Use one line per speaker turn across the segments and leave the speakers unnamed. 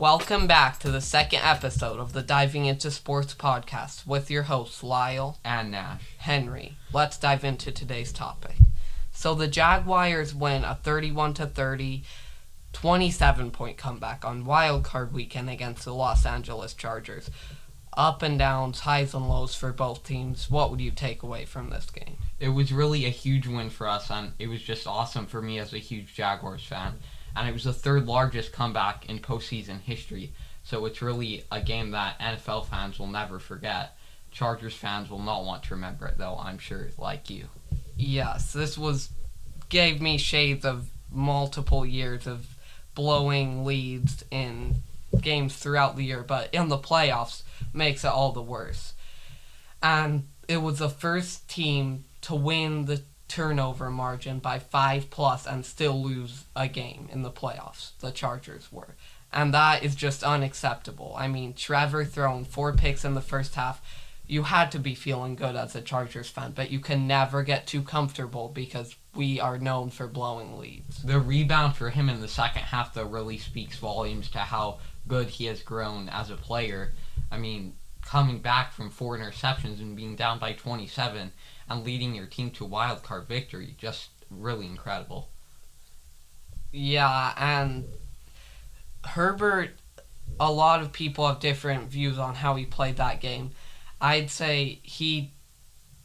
Welcome back to the second episode of the Diving Into Sports podcast with your hosts Lyle
and Nash.
Henry. Let's dive into today's topic. So the Jaguars win a 31-30, 27-point comeback on Wild Card weekend against the Los Angeles Chargers. Up and downs, highs and lows for both teams. What would you take away from this game?
It was really a huge win for us, and it was just awesome for me as a huge Jaguars fan. And it was the third largest comeback in postseason history. So it's really a game that NFL fans will never forget. Chargers fans will not want to remember it, though, I'm sure, like you.
Yes, gave me shades of multiple years of blowing leads in games throughout the year, but in the playoffs makes it all the worse. And it was the first team to win the turnover margin by 5+ and still lose a game in the playoffs. The Chargers were. And that is just unacceptable. I mean, Trevor throwing 4 picks in the first half, you had to be feeling good as a Chargers fan, but you can never get too comfortable because we are known for blowing leads.
The rebound for him in the second half, though, really speaks volumes to how good he has grown as a player. I mean, coming back from 4 interceptions and being down by 27 and leading your team to a wild card victory, just really incredible.
Yeah, and Herbert, a lot of people have different views on how he played that game. I'd say he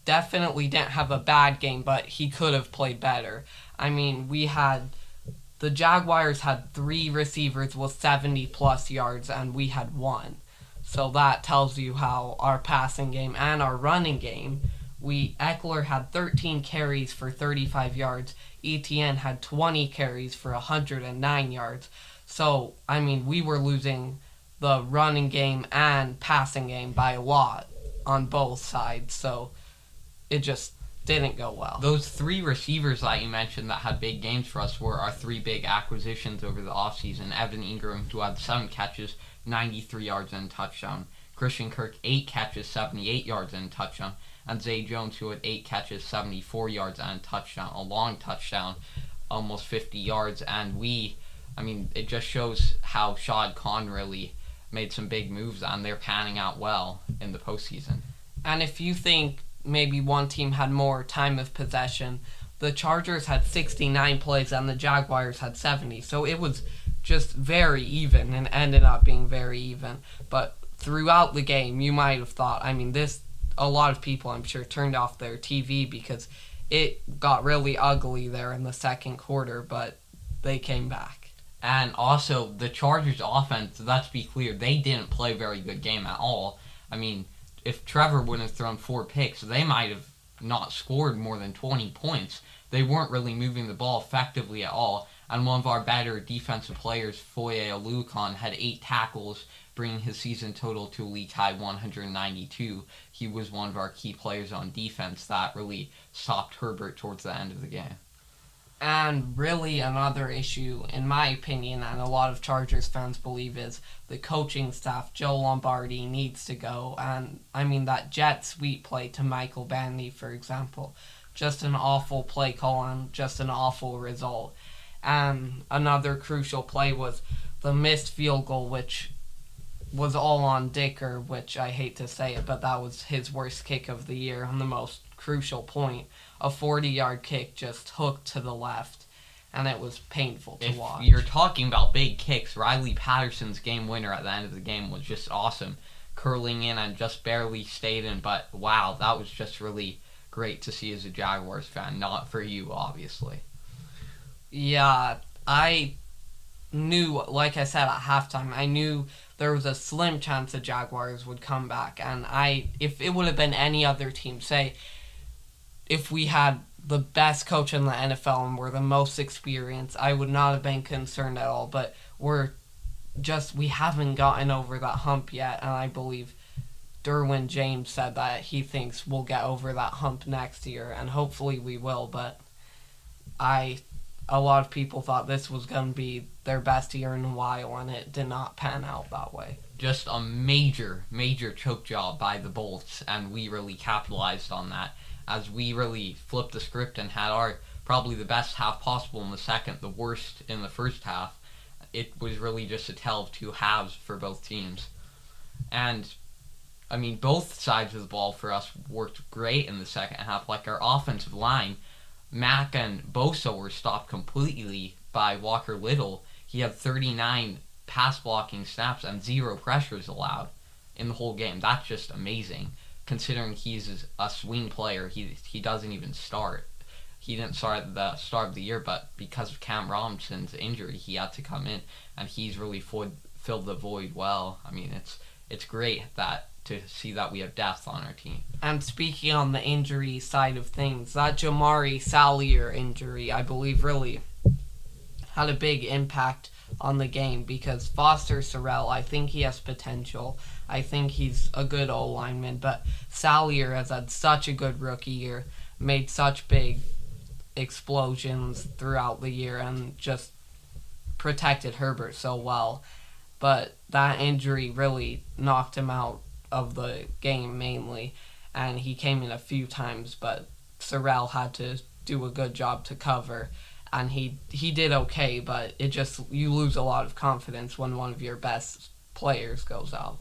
definitely didn't have a bad game, but he could have played better. I mean, the Jaguars had 3 receivers with 70+ yards, and we had 1. So that tells you how our passing game and our running game, Eckler had 13 carries for 35 yards. Etienne had 20 carries for 109 yards. So, I mean, we were losing the running game and passing game by a lot on both sides. So, it just didn't go well.
Those 3 receivers that you mentioned that had big games for us were our 3 big acquisitions over the offseason. Evan Ingram, who had 7 catches, 93 yards and a touchdown. Christian Kirk, 8 catches, 78 yards and a touchdown. And Zay Jones, who had 8 catches, 74 yards and a touchdown. A long touchdown, almost 50 yards. And it just shows how Shad Khan really made some big moves, and they're panning out well in the postseason.
And if you think maybe one team had more time of possession, the Chargers had 69 plays and the Jaguars had 70. So it was just very even and ended up being very even. But throughout the game, you might have thought, a lot of people, I'm sure, turned off their TV because it got really ugly there in the second quarter, but they came back.
And also, the Chargers offense, let's be clear, they didn't play a very good game at all. I mean, if Trevor wouldn't have thrown 4 picks, they might have not scored more than 20 points. They weren't really moving the ball effectively at all. And one of our better defensive players, Foye Oluokun, had 8 tackles, bringing his season total to a league-high 192. He was one of our key players on defense that really stopped Herbert towards the end of the game.
And really another issue, in my opinion, and a lot of Chargers fans believe, is the coaching staff. Joe Lombardi needs to go. And, that jet sweep play to Michael Bandy, for example, just an awful play call and just an awful result. And another crucial play was the missed field goal, which was all on Dicker, which I hate to say it, but that was his worst kick of the year on the most crucial point. A 40-yard kick just hooked to the left, and it was painful to watch.
If you're talking about big kicks, Riley Patterson's game winner at the end of the game was just awesome. Curling in and just barely stayed in, but wow, that was just really great to see as a Jaguars fan. Not for you, obviously.
Yeah, I knew, like I said at halftime, I knew there was a slim chance the Jaguars would come back. And if it would have been any other team, say, if we had the best coach in the NFL and were the most experienced, I would not have been concerned at all. But we haven't gotten over that hump yet. And I believe Derwin James said that he thinks we'll get over that hump next year. And hopefully we will. But a lot of people thought this was going to be their best year in a while, and it did not pan out that way.
Just a major, major choke job by the Bolts, and we really capitalized on that as we really flipped the script and had probably the best half possible in the second, the worst in the first half. it was really just a tale of two halves for both teams. And I mean, both sides of the ball for us worked great in the second half. Like our offensive line, Mack and Bosa were stopped completely by Walker Little. He had 39 pass blocking snaps and 0 pressures allowed in the whole game. That's just amazing, considering he's a swing player. He doesn't even start. He didn't start at the start of the year, but because of Cam Robinson's injury, he had to come in, and he's really filled the void well. I mean, it's great to see that we have depth on our team.
And speaking on the injury side of things, that Jamari Salyer injury, I believe, really had a big impact on the game, because Foster Sorrell, I think he has potential. I think he's a good O-lineman, but Salyer has had such a good rookie year, made such big explosions throughout the year, and just protected Herbert so well. But that injury really knocked him out of the game mainly, and he came in a few times, but Sorrell had to do a good job to cover, and he did okay, but you lose a lot of confidence when one of your best players goes out.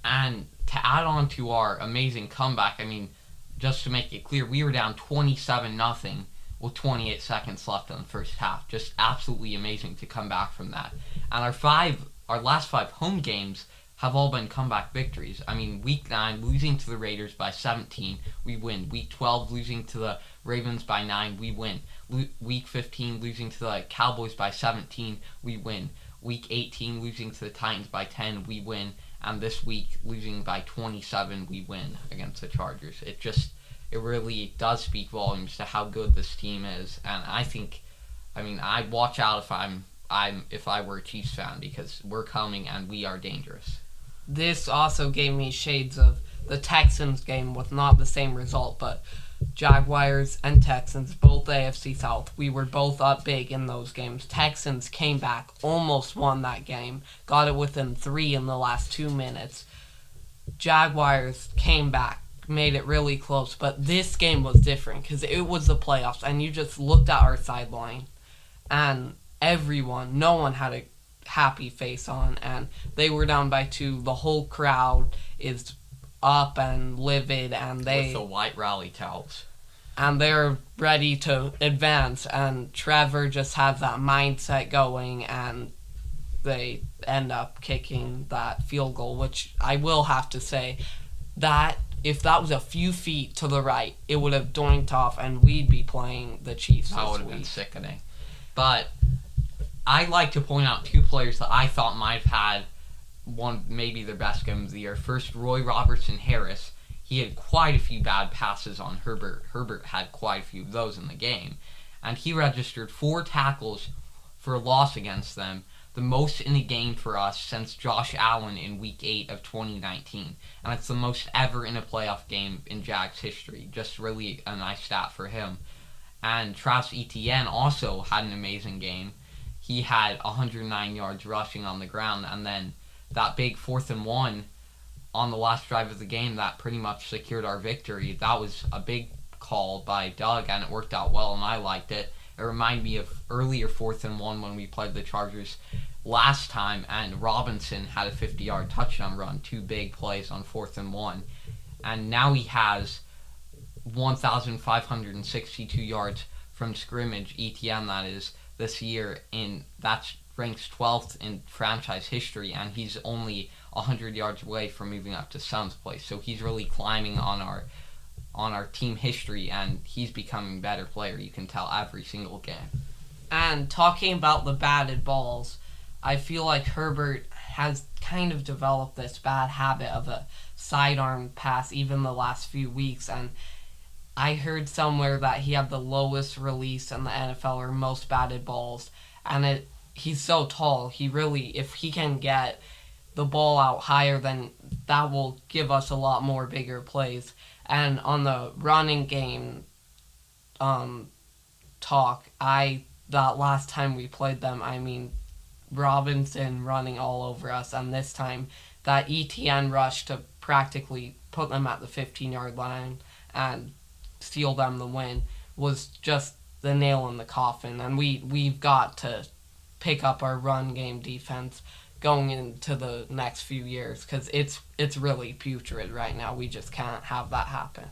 And to add on to our amazing comeback, I mean, just to make it clear, we were down 27-0 with 28 seconds left in the first half. Just absolutely amazing to come back from that. And our last 5 home games have all been comeback victories. I mean, Week 9, losing to the Raiders by 17, we win. Week 12, losing to the Ravens by 9, we win. Week 15, losing to the Cowboys by 17, we win. Week 18, losing to the Titans by 10, we win. And this week, losing by 27, we win against the Chargers. It really does speak volumes to how good this team is. And I'd watch out if I were a Chiefs fan, because we're coming and we are dangerous.
This also gave me shades of the Texans game with not the same result, but Jaguars and Texans, both AFC South. We were both up big in those games. Texans came back, almost won that game, got it within 3 in the last 2 minutes. Jaguars came back, made it really close, but this game was different because it was the playoffs, and you just looked at our sideline, and no one had a happy face on, and they were down by 2. The whole crowd is up and livid, and
with the white rally towels,
and they're ready to advance, and Trevor just has that mindset going, and they end up kicking that field goal, which I will have to say that if that was a few feet to the right, it would have doinked off, and we'd be playing the Chiefs this week.
That would have been sickening. But I'd like to point out 2 players that I thought might have had maybe their best game of the year. First, Roy Robertson Harris. He had quite a few bad passes on Herbert. Herbert had quite a few of those in the game. And he registered 4 tackles for a loss against them, the most in a game for us since Josh Allen in Week 8 of 2019. And it's the most ever in a playoff game in Jags history. Just really a nice stat for him. And Travis Etienne also had an amazing game. He had 109 yards rushing on the ground, and then that big 4th and 1 on the last drive of the game that pretty much secured our victory. That was a big call by Doug, and it worked out well, and I liked it. It reminded me of earlier 4th and 1 when we played the Chargers last time, and Robinson had a 50-yard touchdown run, 2 big plays on 4th and 1. And now he has 1,562 yards from scrimmage, ETN that is, this year, that ranks 12th in franchise history, and he's only 100 yards away from moving up to 7th place. So he's really climbing on our team history, and he's becoming a better player. You can tell every single game.
And talking about the batted balls, I feel like Herbert has kind of developed this bad habit of a sidearm pass even the last few weeks, and I heard somewhere that he had the lowest release in the NFL, or most batted balls, and he's so tall. If he can get the ball out higher, then that will give us a lot more bigger plays. And on the running game talk, that last time we played them, Robinson running all over us, and this time that ETN rush to practically put them at the 15-yard line and steal them the win was just the nail in the coffin, and we've got to pick up our run game defense going into the next few years, because it's really putrid right now. We just can't have that happen.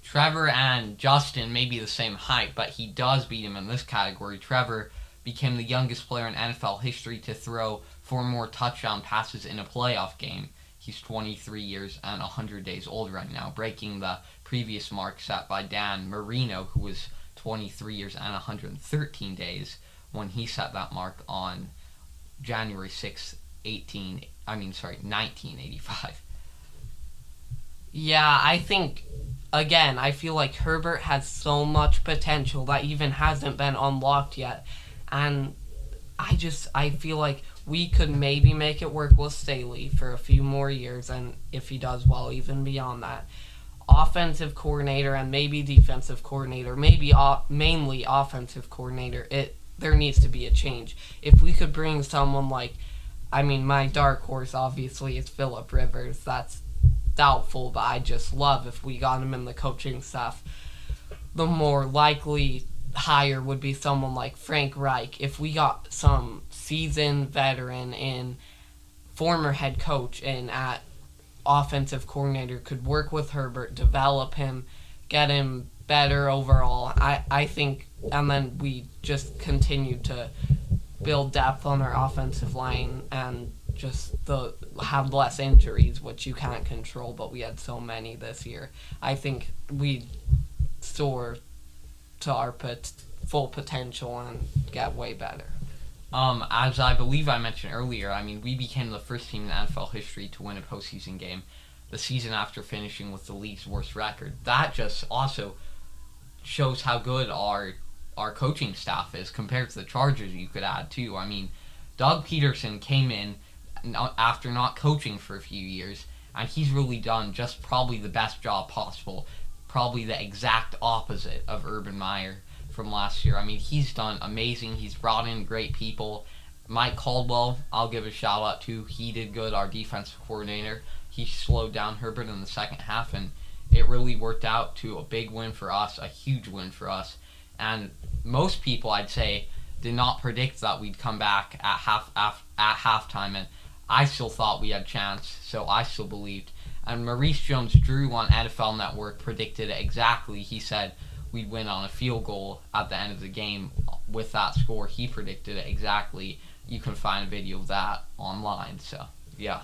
Trevor and Justin may be the same height, but he does beat him in this category. Trevor became the youngest player in NFL history to throw 4 more touchdown passes in a playoff game. He's 23 years and 100 days old right now, breaking the previous mark set by Dan Marino, who was 23 years and 113 days when he set that mark on January 6th, 1985.
Yeah, I think, again, I feel like Herbert has so much potential that even hasn't been unlocked yet. And I feel like we could maybe make it work with Staley for a few more years, and if he does well, even beyond that. Offensive coordinator and maybe defensive coordinator, maybe mainly offensive coordinator, there needs to be a change. If we could bring someone like, my dark horse obviously is Phillip Rivers. That's doubtful, but I just love if we got him in the coaching staff. The more likely hire would be someone like Frank Reich. If we got some seasoned veteran and former head coach and at offensive coordinator, could work with Herbert, develop him, get him better overall, I think, and then we just continue to build depth on our offensive line and just have less injuries, which you can't control, but we had so many this year. I think we soar to our full potential and get way better.
As I believe I mentioned earlier, we became the first team in NFL history to win a postseason game the season after finishing with the league's worst record. That just also shows how good our coaching staff is compared to the Chargers, you could add too. Doug Peterson came in after not coaching for a few years, and he's really done just probably the best job possible, probably the exact opposite of Urban Meyer from last year. He's done amazing. He's brought in great people. Mike Caldwell, I'll give a shout out to. He did good, our defensive coordinator. He slowed down Herbert in the second half, and it really worked out to a big win for us, a huge win for us. And most people, I'd say, did not predict that we'd come back at halftime, and I still thought we had a chance, so I still believed. And Maurice Jones-Drew on NFL Network predicted it exactly. He said we'd win on a field goal at the end of the game with that score. He predicted it exactly. You can find a video of that online, so yeah.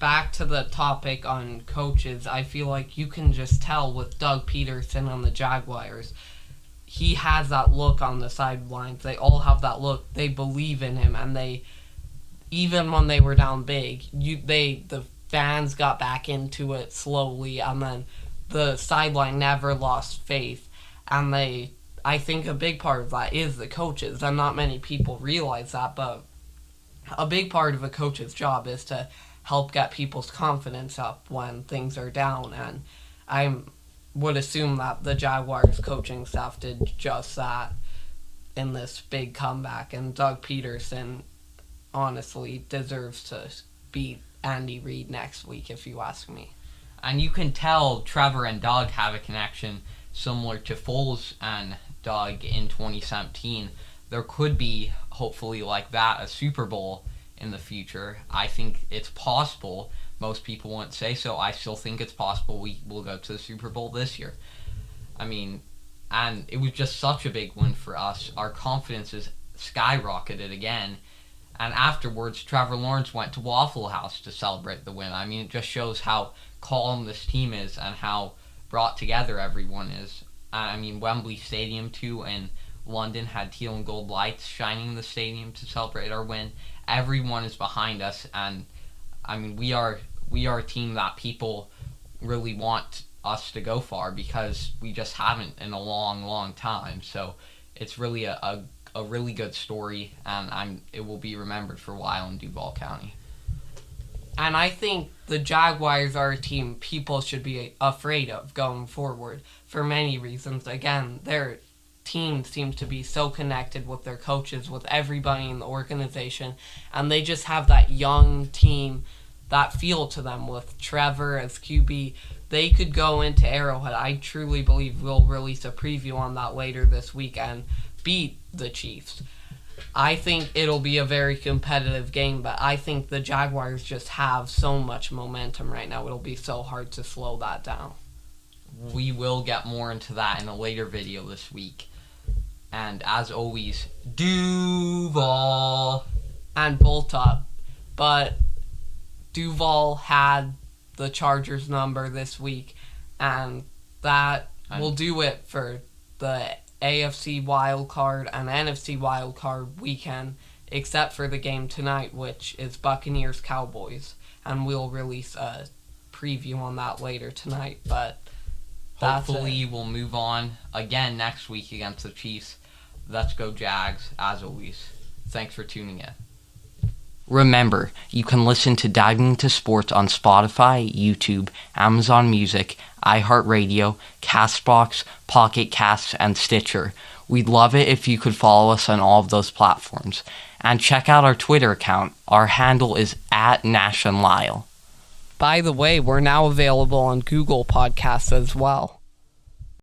Back to the topic on coaches, I feel like you can just tell with Doug Peterson on the Jaguars. He has that look on the sidelines. They all have that look. They believe in him, and even when they were down big, the fans got back into it slowly, and then the sideline never lost faith. And I think a big part of that is the coaches, and not many people realize that, but a big part of a coach's job is to help get people's confidence up when things are down, and I would assume that the Jaguars coaching staff did just that in this big comeback, and Doug Peterson honestly deserves to beat Andy Reid next week, if you ask me.
And you can tell Trevor and Doug have a connection similar to Foles and Doug in 2017. There could be, hopefully like that, a Super Bowl in the future. I think it's possible. Most people won't say so. I still think it's possible we will go to the Super Bowl this year. And it was just such a big win for us. Our confidence is skyrocketed again. And afterwards, Trevor Lawrence went to Waffle House to celebrate the win. It just shows how calm this team is and how brought together everyone is. Wembley Stadium, too, in London had teal and gold lights shining in the stadium to celebrate our win. Everyone is behind us, and we are a team that people really want us to go far, because we just haven't in a long time. So it's really a really good story, and it will be remembered for a while in Duval County.
And I think the Jaguars are a team people should be afraid of going forward for many reasons. Again, their team seems to be so connected with their coaches, with everybody in the organization, and they just have that young team, that feel to them with Trevor as QB. They could go into Arrowhead. I truly believe we'll release a preview on that later this week and beat the Chiefs. I think it'll be a very competitive game, but I think the Jaguars just have so much momentum right now. It'll be so hard to slow that down.
We will get more into that in a later video this week. And as always, Duval
and bolt up. But Duval had the Chargers number this week, and that will do it for the AFC wildcard and NFC wildcard weekend, except for the game tonight, which is Buccaneers-Cowboys, and we'll release a preview on that later tonight. But
hopefully we'll move on again next week against the Chiefs. Let's go Jags, as always. Thanks for tuning in. Remember, you can listen to Diving into Sports on Spotify, YouTube, Amazon Music, iHeartRadio, CastBox, Pocket Casts, and Stitcher. We'd love it if you could follow us on all of those platforms. And check out our Twitter account. Our handle is @Nash and Lyle.
By the way, we're now available on Google Podcasts as well.